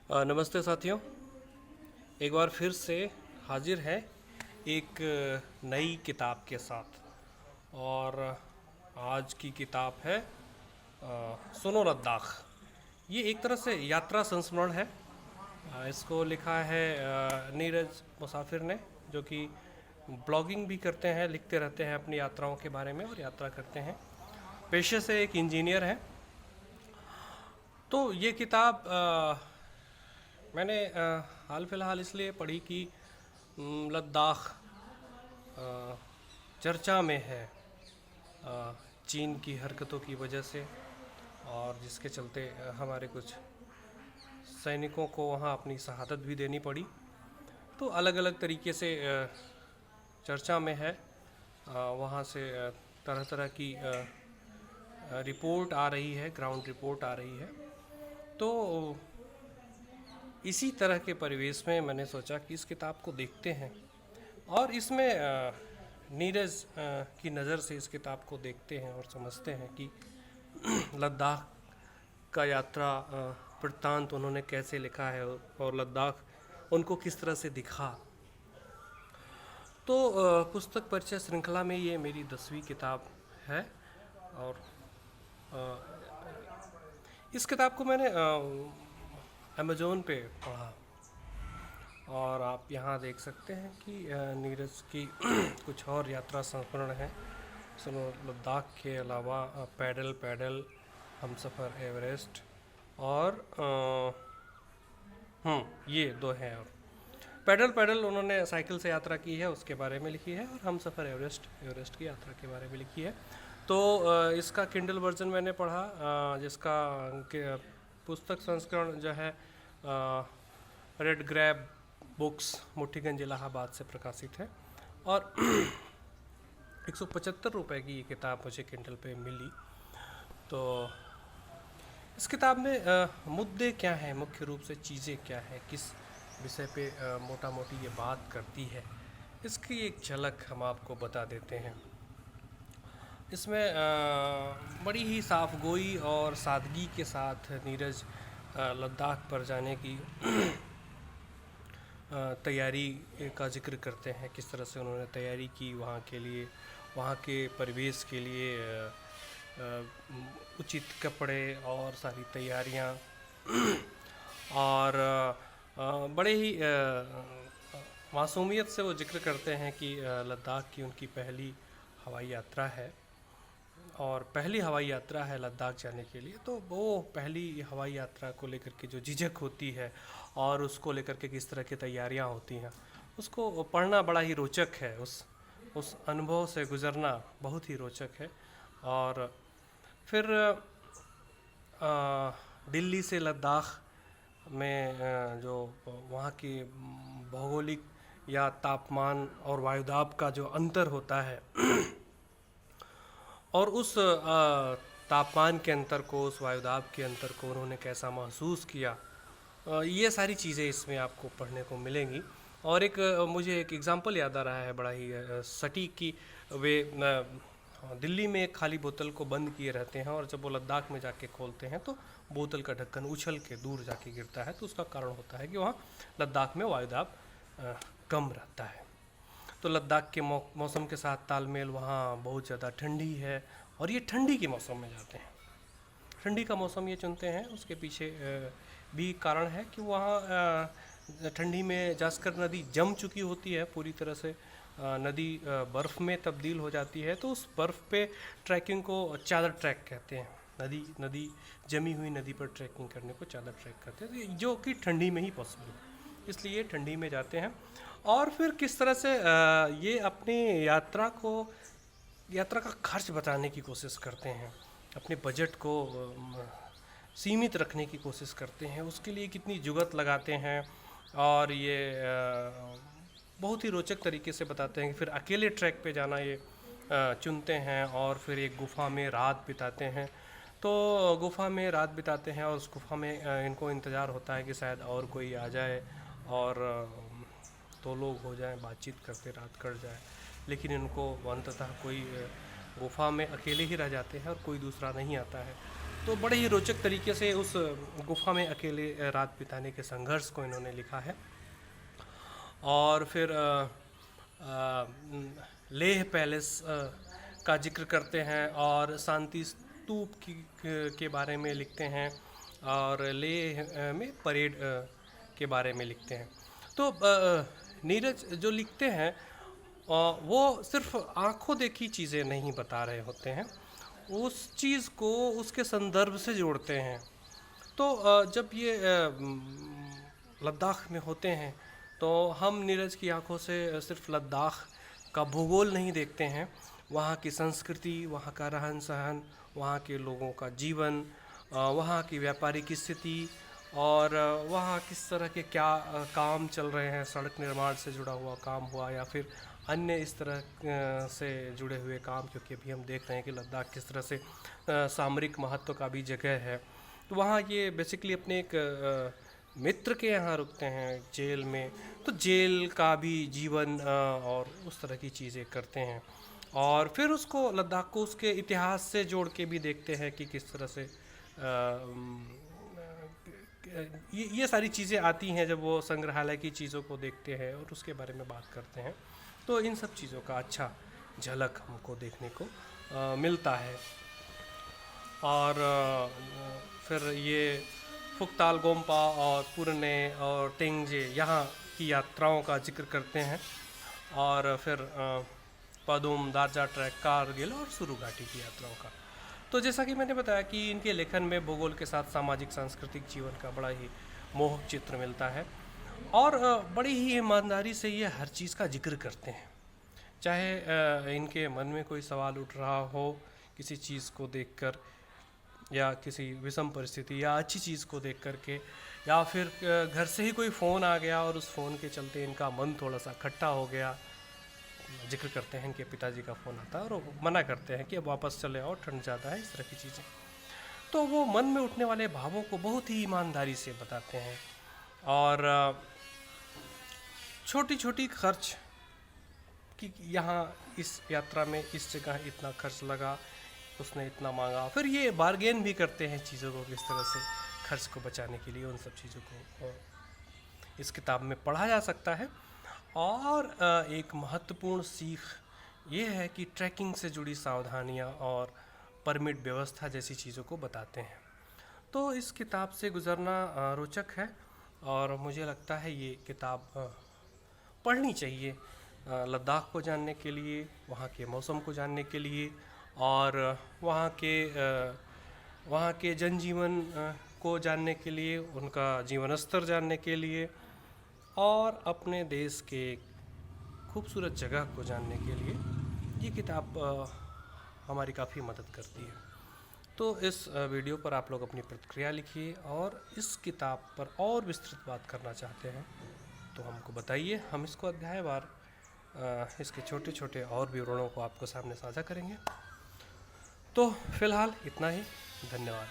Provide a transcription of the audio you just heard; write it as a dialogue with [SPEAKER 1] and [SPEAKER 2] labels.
[SPEAKER 1] नमस्ते साथियों। एक बार फिर से हाजिर है एक नई किताब के साथ। और आज की किताब है सुनो लद्दाख। ये एक तरह से यात्रा संस्मरण है। इसको लिखा है नीरज मुसाफिर ने, जो कि ब्लॉगिंग भी करते हैं, लिखते रहते हैं अपनी यात्राओं के बारे में और यात्रा करते हैं। पेशे से एक इंजीनियर है। तो ये किताब मैंने हाल फिलहाल इसलिए पढ़ी कि लद्दाख चर्चा में है चीन की हरकतों की वजह से, और जिसके चलते हमारे कुछ सैनिकों को वहाँ अपनी शहादत भी देनी पड़ी। तो अलग अलग तरीके से चर्चा में है। वहाँ से तरह तरह की रिपोर्ट आ रही है, ग्राउंड रिपोर्ट आ रही है। तो इसी तरह के परिवेश में मैंने सोचा कि इस किताब को देखते हैं और इसमें नीरज की नज़र से इस किताब को देखते हैं और समझते हैं कि लद्दाख का यात्रा वृत्तांत उन्होंने कैसे लिखा है और लद्दाख उनको किस तरह से दिखा। तो पुस्तक परिचय श्रृंखला में ये मेरी 10वीं किताब है। और इस किताब को मैंने अमेज़ोन पे पढ़ा, और आप यहाँ देख सकते हैं कि नीरज की कुछ और यात्रा संस्मरण हैं। सुनो लद्दाख के अलावा पैडल पैडल, हमसफ़र एवरेस्ट और ये दो हैं। और पैडल पैडल उन्होंने साइकिल से यात्रा की है, उसके बारे में लिखी है, और हमसफ़र एवरेस्ट की यात्रा के बारे में लिखी है। तो इसका किंडल वर्जन मैंने पढ़ा, जिसका पुस्तक संस्करण जो है रेड ग्रैब बुक्स मुठीगंज इलाहाबाद से प्रकाशित है। और 175 रुपये की ये किताब मुझे किंडल पे मिली। तो इस किताब में मुद्दे क्या हैं, मुख्य रूप से चीज़ें क्या हैं, किस विषय पे मोटा मोटी ये बात करती है, इसकी एक झलक हम आपको बता देते हैं। इसमें बड़ी ही साफगोई और सादगी के साथ नीरज लद्दाख पर जाने की तैयारी का जिक्र करते हैं। किस तरह से उन्होंने तैयारी की वहाँ के लिए, वहाँ के परिवेश के लिए उचित कपड़े और सारी तैयारियाँ। और बड़े ही मासूमियत से वो जिक्र करते हैं कि लद्दाख की उनकी पहली हवाई यात्रा है, और पहली हवाई यात्रा है लद्दाख जाने के लिए। तो वो पहली हवाई यात्रा को लेकर के जो झिझक होती है और उसको लेकर के किस तरह की तैयारियां होती हैं, उसको पढ़ना बड़ा ही रोचक है। उस अनुभव से गुज़रना बहुत ही रोचक है। और फिर दिल्ली से लद्दाख में जो वहाँ की भौगोलिक या तापमान और वायुदाब का जो अंतर होता है, और उस तापमान के अंतर को, उस वायुदाब के अंतर को उन्होंने कैसा महसूस किया, ये सारी चीज़ें इसमें आपको पढ़ने को मिलेंगी। और एक मुझे एक एग्ज़ाम्पल याद आ रहा है बड़ा ही सटीक, कि वे दिल्ली में एक खाली बोतल को बंद किए रहते हैं, और जब वो लद्दाख में जाके खोलते हैं तो बोतल का ढक्कन उछल के दूर जाके गिरता है। तो उसका कारण होता है कि वहाँ लद्दाख में वायुदाब कम रहता है। तो लद्दाख के मौसम के साथ तालमेल, वहाँ बहुत ज़्यादा ठंडी है, और ये ठंडी के मौसम में जाते हैं। ठंडी का मौसम ये चुनते हैं, उसके पीछे भी कारण है कि वहाँ ठंडी में जास्कर नदी जम चुकी होती है पूरी तरह से। नदी बर्फ़ में तब्दील हो जाती है। तो उस बर्फ़ पे ट्रैकिंग को चादर ट्रैक कहते हैं। नदी जमी हुई नदी पर ट्रैकिंग करने को चादर ट्रैक कहते हैं, जो कि ठंडी में ही पॉसिबल है, इसलिए ठंडी में जाते हैं। और फिर किस तरह से ये अपनी यात्रा का खर्च बताने की कोशिश करते हैं, अपने बजट को सीमित रखने की कोशिश करते हैं, उसके लिए कितनी जुगत लगाते हैं। और ये बहुत ही रोचक तरीके से बताते हैं कि फिर अकेले ट्रैक पे जाना ये चुनते हैं, और फिर एक गुफ़ा में रात बिताते हैं। तो गुफ़ा में रात बिताते हैं, और उस गुफ़ा में इनको इंतज़ार होता है कि शायद और कोई आ जाए और दो लोग हो जाएं, बातचीत करते रात कट जाए। लेकिन इनको अंततः कोई गुफ़ा में अकेले ही रह जाते हैं और कोई दूसरा नहीं आता है। तो बड़े ही रोचक तरीके से उस गुफा में अकेले रात बिताने के संघर्ष को इन्होंने लिखा है। और फिर लेह पैलेस का जिक्र करते हैं और शांति स्तूप के बारे में लिखते हैं और लेह में परेड के बारे में लिखते हैं। तो नीरज जो लिखते हैं वो सिर्फ आंखों देखी चीज़ें नहीं बता रहे होते हैं, उस चीज़ को उसके संदर्भ से जोड़ते हैं। तो जब ये लद्दाख में होते हैं तो हम नीरज की आंखों से सिर्फ लद्दाख का भूगोल नहीं देखते हैं, वहाँ की संस्कृति, वहाँ का रहन सहन, वहाँ के लोगों का जीवन, वहाँ की व्यापारिक स्थिति और वहाँ किस तरह के क्या काम चल रहे हैं, सड़क निर्माण से जुड़ा हुआ काम हुआ या फिर अन्य इस तरह से जुड़े हुए काम, क्योंकि अभी हम देख रहे हैं कि लद्दाख किस तरह से सामरिक महत्व का भी जगह है। तो वहाँ ये बेसिकली अपने एक मित्र के यहाँ रुकते हैं जेल में, तो जेल का भी जीवन और उस तरह की चीज़ें करते हैं और फिर उसको लद्दाख को उसके इतिहास से जोड़ के भी देखते हैं कि किस तरह से ये सारी चीज़ें आती हैं जब वो संग्रहालय की चीज़ों को देखते हैं और उसके बारे में बात करते हैं। तो इन सब चीज़ों का अच्छा झलक हमको देखने को मिलता है। और फिर ये फुकताल गोम्पा और पुरने और टेंगजे यहाँ की यात्राओं का जिक्र करते हैं और फिर पदुम, दारजा ट्रैक, कारगिल और सुरु घाटी की यात्राओं का। तो जैसा कि मैंने बताया कि इनके लेखन में भूगोल के साथ सामाजिक सांस्कृतिक जीवन का बड़ा ही मोहक चित्र मिलता है और बड़ी ही ईमानदारी से ये हर चीज़ का जिक्र करते हैं। चाहे इनके मन में कोई सवाल उठ रहा हो किसी चीज़ को देखकर या किसी विषम परिस्थिति या अच्छी चीज़ को देख कर के, या फिर घर से ही कोई फ़ोन आ गया और उस फ़ोन के चलते इनका मन थोड़ा सा खट्टा हो गया। जिक्र करते हैं इनके पिताजी का फ़ोन आता है और वो मना करते हैं कि अब वापस चले आओ, ठंड ज़्यादा है, इस तरह की चीज़ें। तो वो मन में उठने वाले भावों को बहुत ही ईमानदारी से बताते हैं और छोटी छोटी खर्च कि यहाँ इस यात्रा में इस जगह इतना खर्च लगा, उसने इतना मांगा, फिर ये बार्गेन भी करते हैं चीज़ों को किस तरह से खर्च को बचाने के लिए। उन सब चीज़ों को इस किताब में पढ़ा जा सकता है। और एक महत्वपूर्ण सीख ये है कि ट्रैकिंग से जुड़ी सावधानियाँ और परमिट व्यवस्था जैसी चीज़ों को बताते हैं। तो इस किताब से गुज़रना रोचक है और मुझे लगता है ये किताब पढ़नी चाहिए लद्दाख को जानने के लिए, वहाँ के मौसम को जानने के लिए और वहाँ के जनजीवन को जानने के लिए, उनका जीवन स्तर जानने के लिए और अपने देश के खूबसूरत जगह को जानने के लिए ये किताब हमारी काफ़ी मदद करती है। तो इस वीडियो पर आप लोग अपनी प्रतिक्रिया लिखिए और इस किताब पर और विस्तृत बात करना चाहते हैं तो हमको बताइए, हम इसको अध्यायवार इसके छोटे छोटे और विवरणों को आपको सामने साझा करेंगे। तो फिलहाल इतना ही, धन्यवाद।